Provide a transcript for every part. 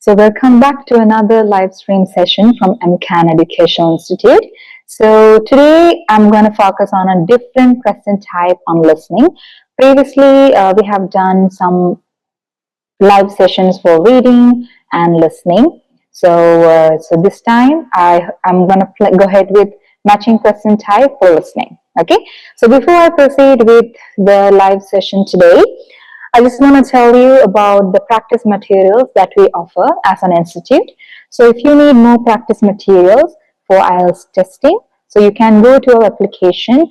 So welcome back to another live stream session from Emcan Education Institute. So today I'm going to focus on a different question type on listening. Previously, we have done some live sessions for reading and listening. So this time I'm going to go ahead with matching question type for listening. Okay. So before I proceed with the live session today, I just want to tell you about the practice materials that we offer as an institute. So if you need more practice materials for IELTS testing, so you can go to our application,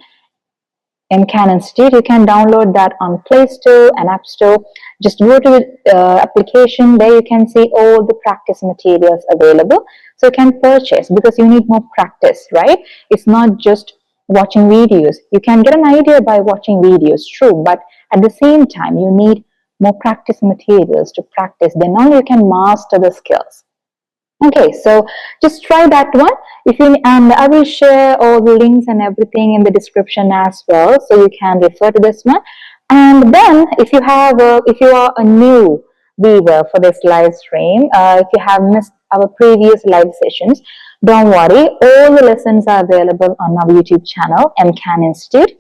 Emcan Institute. You can download that on Play Store and App Store. Just go to the application. There you can see all the practice materials available. So you can purchase because you need more practice, right? It's not just watching videos. You can get an idea by watching videos, true, but at the same time, you need more practice materials to practice. Then only you can master the skills. Okay, so just try that one. And I will share all the links and everything in the description as well, so you can refer to this one. And then, if you are a new viewer for this live stream, if you have missed our previous live sessions, don't worry. All the lessons are available on our YouTube channel, Emcan Institute.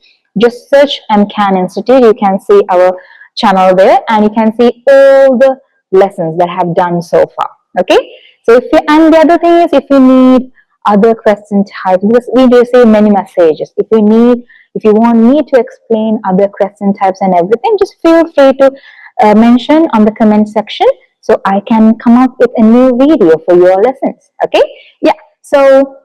Just search Emcan Institute. You can see our channel there, and you can see all the lessons that I have done so far. Okay. So and the other thing is, if you need other question types, because we receive many messages. If you want me to explain other question types and everything, just feel free to mention on the comment section, so I can come up with a new video for your lessons. Okay? Yeah. So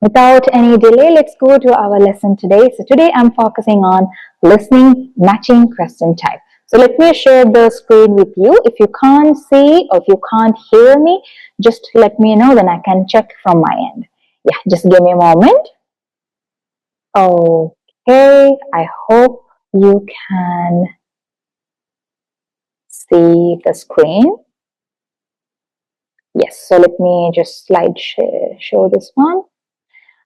without any delay, let's go to our lesson today. So today I'm focusing on listening matching question type. So let me share the screen with you. If you can't see or if you can't hear me, just let me know, then I can check from my end. Yeah, just give me a moment. Okay, I hope you can see the screen. Yes, so let me just slide show this one.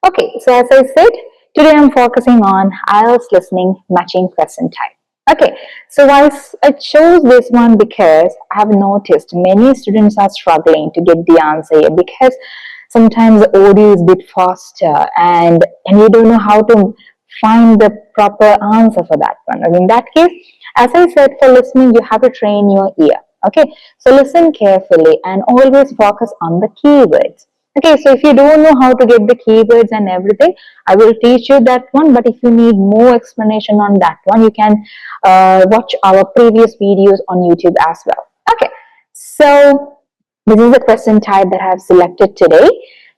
Okay, so as I said, today I'm focusing on IELTS listening matching question type. Okay, so I chose this one because I have noticed many students are struggling to get the answer here, because sometimes the audio is a bit faster and you don't know how to find the proper answer for that one. And in that case, as I said, for listening, you have to train your ear. Okay, so listen carefully and always focus on the keywords. Okay, so if you don't know how to get the keywords and everything, I will teach you that one. But if you need more explanation on that one, you can watch our previous videos on YouTube as well. Okay, so this is the question type that I have selected today.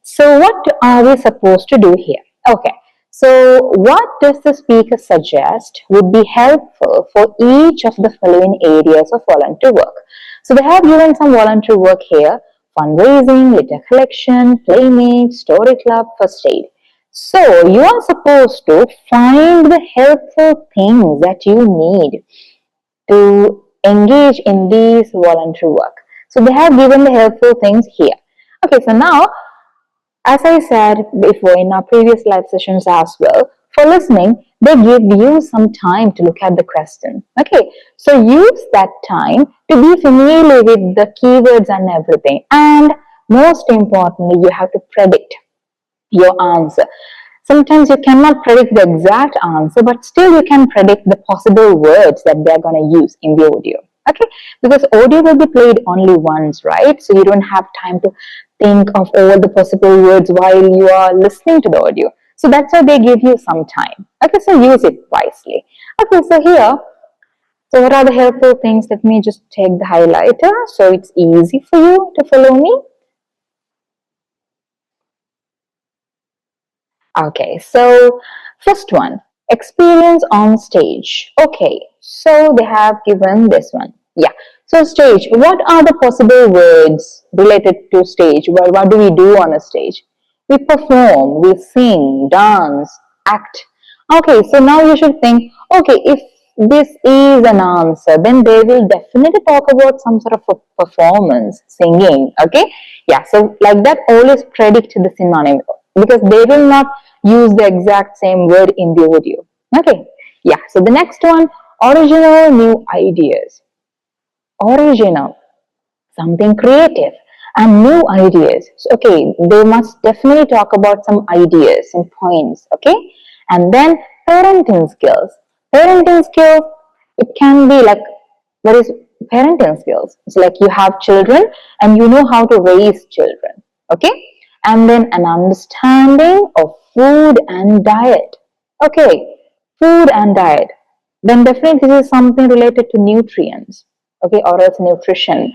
So what are we supposed to do here? Okay, so what does the speaker suggest would be helpful for each of the following areas of volunteer work? So they have given some volunteer work here: fundraising, litter collection, playmates, story club, first aid. So you are supposed to find the helpful things that you need to engage in these volunteer work. So they have given the helpful things here. Okay, so now, as I said before in our previous live sessions as well, for listening, they give you some time to look at the question. Okay, so use that time to be familiar with the keywords and everything. And most importantly, you have to predict your answer. Sometimes you cannot predict the exact answer, but still you can predict the possible words that they're going to use in the audio. Okay, because audio will be played only once, right? So you don't have time to think of all the possible words while you are listening to the audio. So that's why they give you some time. Okay, so use it wisely. Okay, so here, so what are the helpful things? Let me just take the highlighter so it's easy for you to follow me. Okay, so first one, experience on stage. Okay, so they have given this one. Yeah, so stage, what are the possible words related to stage? Well, what do we do on a stage? We perform, we sing, dance, act. Okay, so now you should think, okay, if this is an answer, then they will definitely talk about some sort of a performance, singing. Okay, yeah, so like that, always predict the synonym, because they will not use the exact same word in the audio. Okay, yeah, so the next one, original new ideas. Original, something creative. and new ideas. So, okay, they must definitely talk about some ideas and points, okay? And then parenting skills. Parenting skills, it can be like, what is parenting skills? It's like you have children and you know how to raise children, okay? And then an understanding of food and diet. Okay, food and diet. Then definitely this is something related to nutrients, okay, or else nutrition,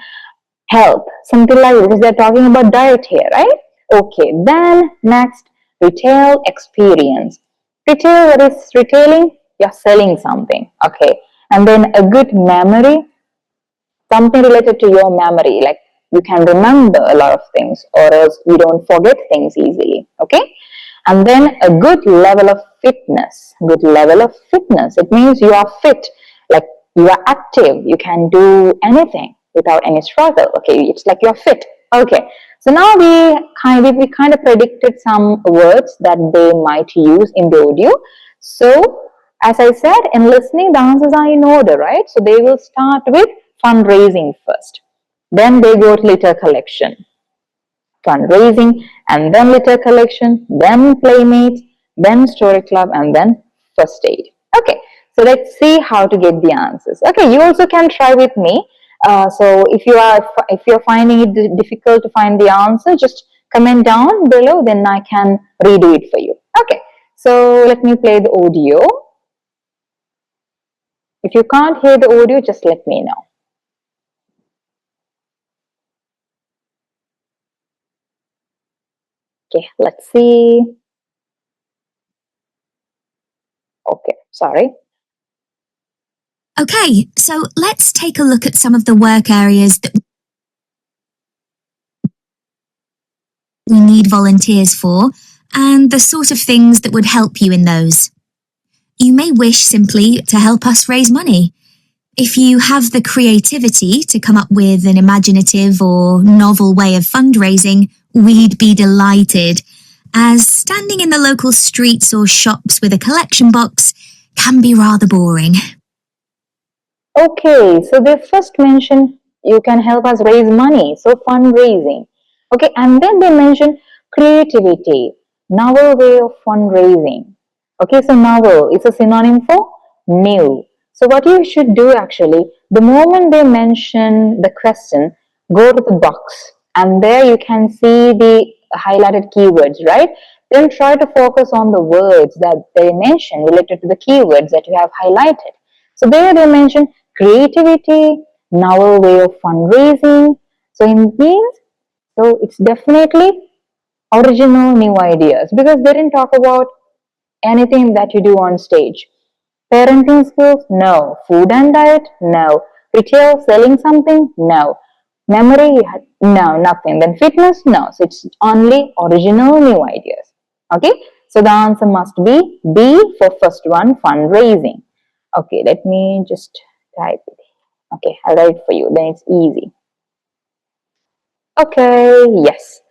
health, something like this, because they're talking about diet here, right? Okay, then next, retail experience. Retail, what is retailing? You're selling something, okay. And then a good memory, something related to your memory, like you can remember a lot of things or else you don't forget things easily, okay. And then a good level of fitness. Good level of fitness, it means you are fit, like you are active, you can do anything without any struggle, okay, it's like you're fit, okay. So now we kind of predicted some words that they might use in the audio. So as I said, in listening, the answers are in order, right? So they will start with fundraising first. Then they go to litter collection, fundraising, and then litter collection, then playmates, then story club, and then first aid. Okay, so let's see how to get the answers. Okay, you also can try with me. So if you're finding it difficult to find the answer, just comment down below. Then I can redo it for you. Okay, so let me play the audio. If you can't hear the audio, just let me know. Okay, let's see. Okay, sorry. Okay, so let's take a look at some of the work areas that we need volunteers for and the sort of things that would help you in those. You may wish simply to help us raise money. If you have the creativity to come up with an imaginative or novel way of fundraising, we'd be delighted, as standing in the local streets or shops with a collection box can be rather boring. Okay, so they first mention you can help us raise money, so fundraising. Okay, and then they mention creativity, novel way of fundraising. Okay, so novel is a synonym for new. So what you should do actually, the moment they mention the question, go to the box and there you can see the highlighted keywords, right? Then try to focus on the words that they mention related to the keywords that you have highlighted. So there they mention creativity, novel way of fundraising. So in means, so it's definitely original new ideas because they didn't talk about anything that you do on stage. Parenting skills? No. Food and diet? No. Retail, selling something? No. Memory? No, nothing. Then fitness? No. So it's only original new ideas. Okay. So the answer must be B for first one, fundraising. Okay, let me just type it. Okay, I'll write it for you. Then it's easy. Okay, yes.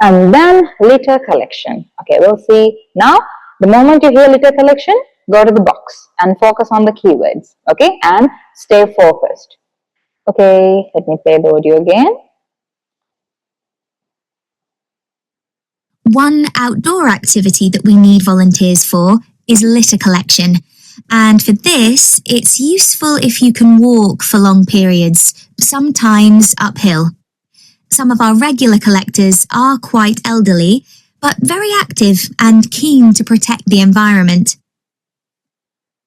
And then litter collection. Okay, we'll see. Now, the moment you hear litter collection, go to the box and focus on the keywords. Okay, and stay focused. Okay, let me play the audio again. One outdoor activity that we need volunteers for is litter collection. And for this, it's useful if you can walk for long periods, sometimes uphill. Some of our regular collectors are quite elderly, but very active and keen to protect the environment.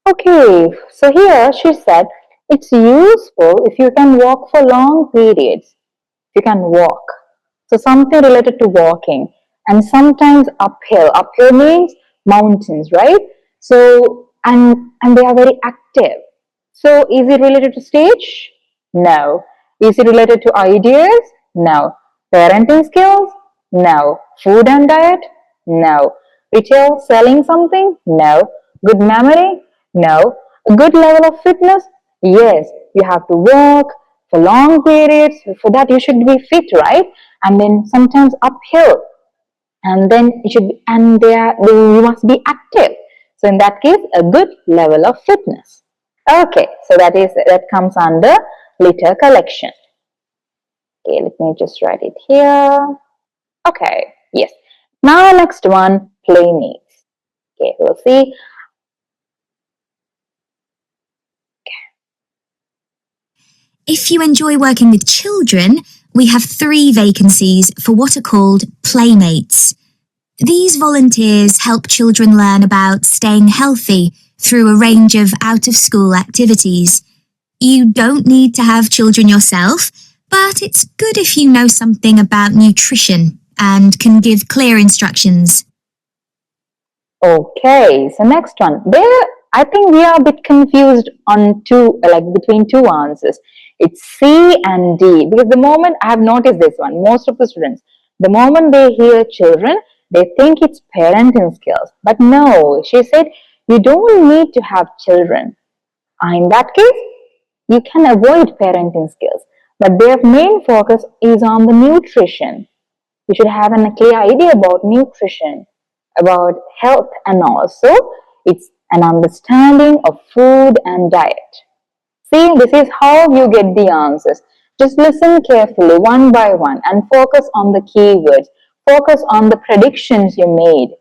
Okay, so here she said it's useful if you can walk for long periods. You can walk. So something related to walking and sometimes uphill. Uphill means mountains, right? So and they are very active. So is it related to stage? No. Is it related to ideas? No. Parenting skills? No. Food and diet? No. Retail selling something? No. Good memory? No. A good level of fitness? Yes. You have to walk for long periods. For that, you should be fit, right? And then sometimes uphill. And then you should, and there you must be active. So in that case, a good level of fitness. Okay, so that comes under litter collection. Okay, let me just write it here. Okay, yes. Now next one, playmates. Okay, we'll see. If you enjoy working with children, we have 3 vacancies for what are called playmates. These volunteers help children learn about staying healthy through a range of out-of-school activities. You don't need to have children yourself, but it's good if you know something about nutrition and can give clear instructions. Okay, so next one. There, I think we are a bit confused on between two answers. It's C and D because the moment I have noticed this one, most of the students, the moment they hear children, they think it's parenting skills. But no, she said you don't need to have children. In that case, you can avoid parenting skills. But their main focus is on the nutrition. You should have a clear idea about nutrition, about health, and also it's an understanding of food and diet. See, this is how you get the answers. Just listen carefully one by one and focus on the keywords. Focus on the predictions you made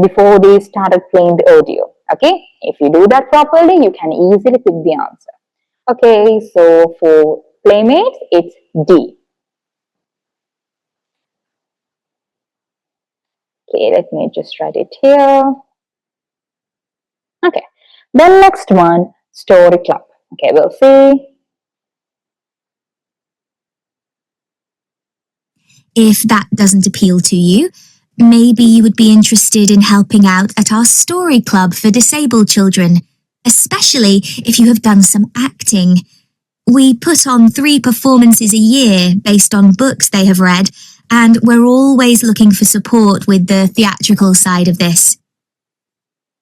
before they started playing the audio. Okay, if you do that properly, you can easily pick the answer. Okay, so for playmates, it's D. Okay, let me just write it here. Okay, then next one, story club. Okay, we'll see. If that doesn't appeal to you, maybe you would be interested in helping out at our story club for disabled children, especially if you have done some acting. We put on 3 performances a year based on books they have read, and we're always looking for support with the theatrical side of this.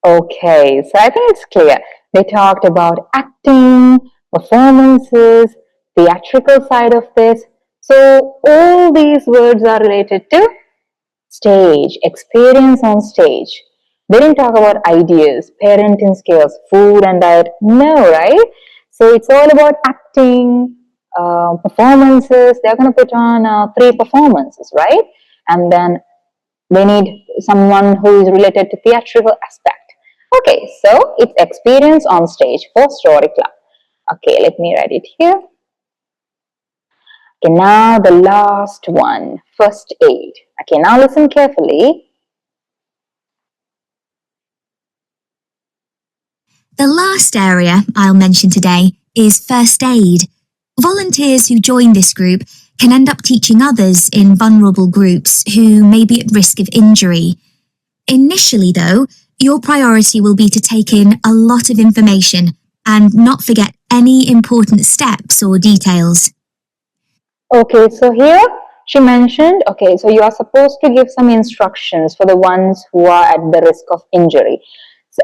Okay, so I think it's clear. They talked about acting, performances, theatrical side of this. So all these words are related to stage, experience on stage. They didn't talk about ideas, parenting skills, food and diet. No, right? So it's all about acting, performances. They're going to put on 3 performances, right? And then they need someone who is related to theatrical aspect. Okay, so it's experience on stage for story club. Okay, let me write it here. Okay, now the last one, first aid. Okay, now listen carefully. The last area I'll mention today is first aid. Volunteers who join this group can end up teaching others in vulnerable groups who may be at risk of injury. Initially, though, your priority will be to take in a lot of information and not forget any important steps or details. Okay, so here she mentioned, okay, so you are supposed to give some instructions for the ones who are at the risk of injury. So,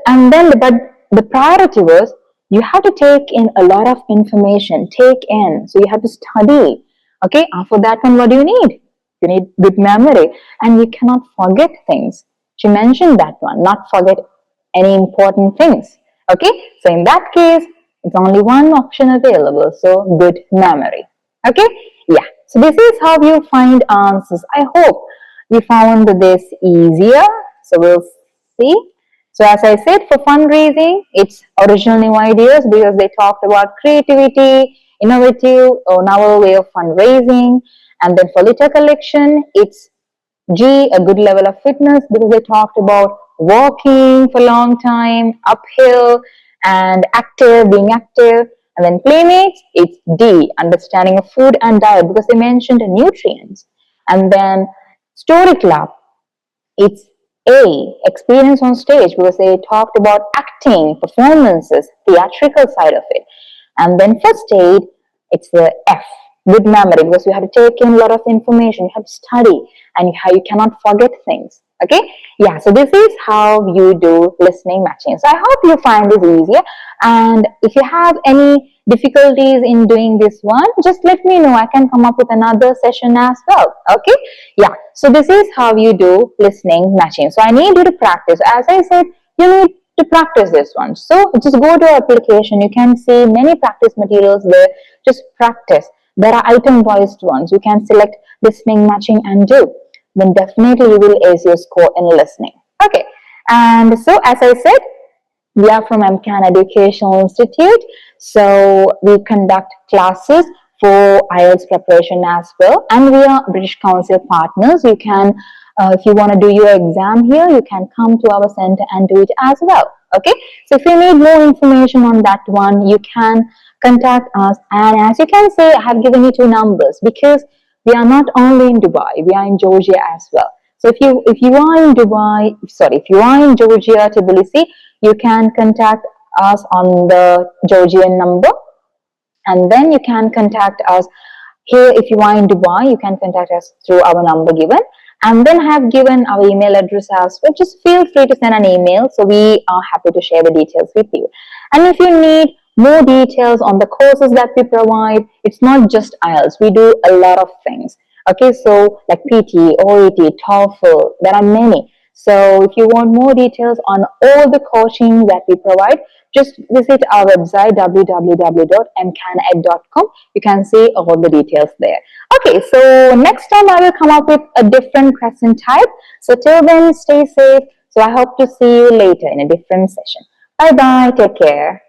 but the priority was you have to take in a lot of information, take in. So you have to study. Okay, after that one, what do you need? You need good memory and you cannot forget things. She mentioned that one, not forget any important things. Okay, so in that case, it's only one option available. So good memory. Okay, yeah. So this is how you find answers. I hope you found this easier. So we'll see. So as I said, for fundraising, it's original new ideas because they talked about creativity, innovative or novel way of fundraising. And then for litter collection, it's G, a good level of fitness because they talked about walking for a long time, uphill, and active, being active. And then playmates, it's D, understanding of food and diet because they mentioned nutrients. And then story club, it's A, experience on stage because they talked about acting, performances, theatrical side of it. And then first aid, it's the F, good memory because you have to take in a lot of information, you have to study, and you cannot forget things. Okay, yeah, so this is how you do listening matching. So I hope you find this easier, and if you have any difficulties in doing this one, just let me know. I can come up with another session as well. Okay, yeah, so this is how you do listening matching. So I need you to practice. As I said, you need to practice this one. So just go to our application. You can see many practice materials there. Just practice. There are item-based ones. You can select listening, matching, and do. Then definitely you will ace your score in listening. Okay, and so as I said, we are from Emcan Educational Institute, so we conduct classes for IELTS preparation as well, and we are British Council partners. You can, if you want to do your exam here, you can come to our center and do it as well. Okay, so if you need more information on that one, you can contact us. And as you can see, I have given you two numbers because we are not only in Dubai, we are in Georgia as well. So if you are in Dubai, sorry, if you are in Georgia, Tbilisi, you can contact us on the Georgian number, and then you can contact us here. If you are in Dubai, you can contact us through our number given, and then have given our email address as well. Just feel free to send an email, so we are happy to share the details with you. And if you need more details on the courses that we provide, it's not just IELTS, we do a lot of things. Okay, so like PT, OET, TOEFL, there are many. So if you want more details on all the coaching that we provide, just visit our website www.mcaned.com. You can see all the details there. Okay, so next time I will come up with a different question type. So till then, stay safe. So I hope to see you later in a different session. Bye bye. Take care.